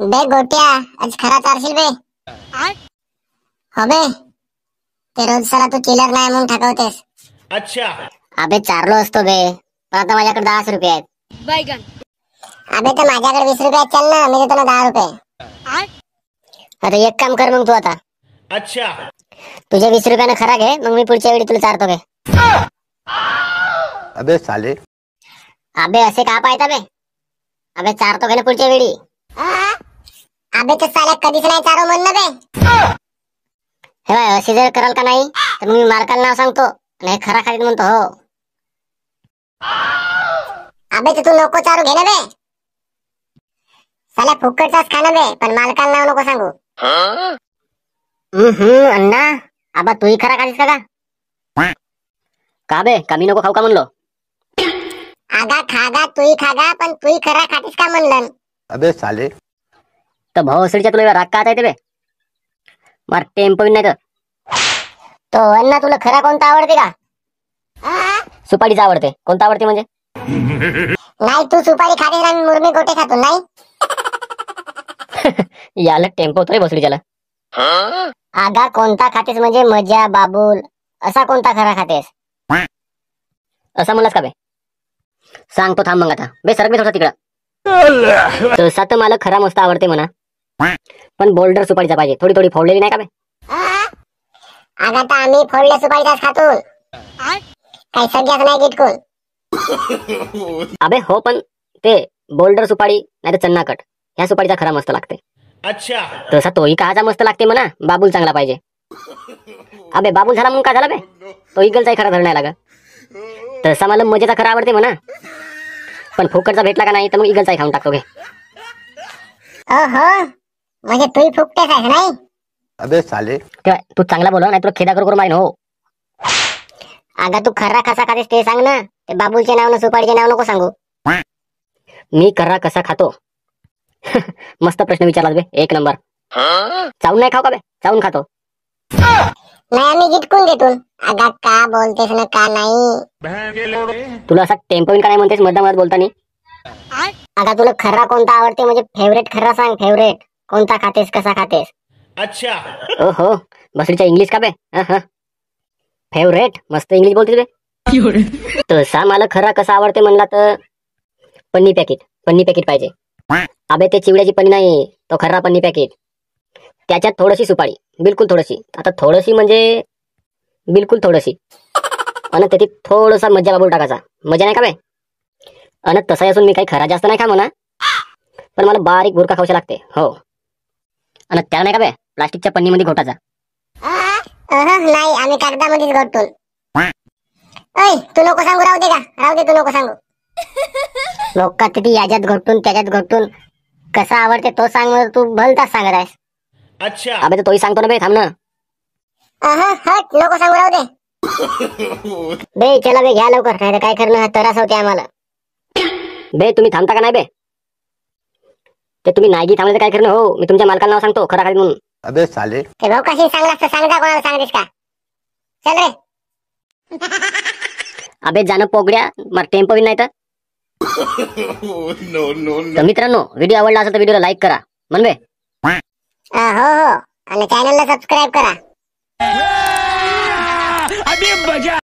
बे गोट्या आज खरा चारशील बे. हो बे ते रोज साला तू चिलर नाही म्हणून ठकवतेस. अच्छा. अबे चारलो असतो बे पण आता माझ्याकडे 10 रुपये आहेत. बैगन. अबे तर माझ्याकडे 20 रुपये चल ना मी देतो ना 10 रुपये. आता एक काम कर मग तू आता. अच्छा. तुझे 20 रुपयानं खरा घे मग मी पुढच्या वेळी तुला चारतो घे. अबे साले. अबे असे का पाहता बे. अबे चारतो घे ना पुढच्या वेळी. अबे तर साल्या कधीच नाही चारो म्हण ना बे. हे बाय अशी जर कराल का नाही तर मी मालकाला नाव सांगतो आणि खरा खालीत म्हणतो हो. अबे तर तू नको चारू घे ना बे. साल्या फुकटचाच खाना बे पण मालकाला नाव नको सांगू. अण्णा आबा तूही खरा खालीस का बे कमी नको खाऊ का म्हणलो. आगा खागा तूही खागा पण तूही खरा खातीस का म्हणलं. अबे साले. तर भाऊसडीच्या तुला राग का येते बे. मार टेम्पो नाही तर तो अण्णा तुला खरा कोणता आवडते का. सुपारीच आवडते. कोणता आवडते म्हणजे नाही तू सुपारी खातेस आणि मुरमी गोटे खातो नाही. याला टेम्पो तरी भोसडीच्याला. आगा कोणता खातेस म्हणजे मजा बाबूल असा कोणता खरा खातेस. असा म्हणलास का बे. सांगतो थांब मग आता बे सरक बे थोडा तिकडं. तसा तर मला खरा मस्त आवडते म्हणा पण बोल्डर सुपारीचा पाहिजे. थोडी थोडी फोडलेली नाही का बे. आगा तर आम्ही फोडल्या सुपारीचाच खातो काही सगळ्याच नाही गिटकून. अबे हो पण ते बोल्डर सुपारी नाही तर चन्नाकट ह्या सुपारीचा खरा मस्त लागते. अच्छा. तसा तोही काचा मस्त लागते म्हणा बाबूल चांगला पाहिजे. अबे बाबूल झाला म्हणून का झाला बे. तो इगलचाही खरा धरण्याला लागा. तसा मला मजेचा खरा आवडते म्हणा पण फुकटचा भेटला का नाही तर मग इगलचाही खाऊन टाकतो घे. म्हणजे तूही फुकटेच आहे नाही. अबे साले. तेव्हा तू चांगला बोल नाही तुला खेदा करू माहिती हो. अगा तू खरा कसा खातेस ते सांग ना. ते बाबूलचे नाव ना सुपारीचे नाव नको सांगू. मी खरा कसा खातो. मस्त प्रश्न विचारलास बे एक नंबर. चावून नाही खाऊ का बे. चावून खातो. नाही आम्ही गिटकून देतो. अगा का बोलतेस ना का नाही. तुला असा टेम्पो का नाही म्हणतेस मधात बोलतानी. अगा तुला खरा कोणता आवडते म्हणजे फेवरेट खरा सांग. फेवरेट कोणता खातेस कसा खातेस. अच्छा. ओहो बसरीच्या इंग्लिश का बे. फेवरेट मस्त इंग्लिश बोलते बे. तसा मला खरा कसा आवडते म्हणला तर पन्नी पॅकेट पाहिजे. अबे ते चिवड्याची पन्नी नाही तो खरा पन्नी पॅकेट. त्याच्यात थोडीशी सुपारी बिलकुल थोडीशी. आता थोडीशी म्हणजे बिलकुल थोडीशी आणि त्याची थोडासा मज्जा बाबूल टाकायचा. मजा नाही का बे. आणि तसा असून मी काही खरा जास्त नाही खा म्हणा पण मला बारीक गुरका खाऊशा लागते हो. आणि त्याला नाही का बे प्लास्टिकच्या पन्नीमध्ये घोटाचा. नाही आम्ही कागदामध्येच घोटतो. तू नको सांगू राहू दे का. राहू दे तू नको सांगू. लोक किती याच्यात घोटून त्याच्यात घोटून कसा आवडते तो सांग मला. तू भलताच सांगत आहेस. अच्छा. अबे तोही सांगतो ना बे थांब ना. हट नको सांगू राहू दे. बे चला बे घ्या लवकर नाही तर काय करणं त्रास होते आम्हाला. बे तुम्ही थांबता का नाही बे. ते तुम्ही नाही थांबले तर काय करणं हो. मी तुमच्या मालकाला नाव सांगतो खरा खाली म्हणून. अबे साले. ते भाऊ कशी सांगलास तर सांगता कोणाला सांगतेस का. चल रे. अबे जाणं पोगड्या मग टेम्पो नाही तर. तर मित्रांनो व्हिडिओ आवडला असेल तर व्हिडिओला लाईक करा म्हण बे. हो आणि चॅनलला सबस्क्राईब करा.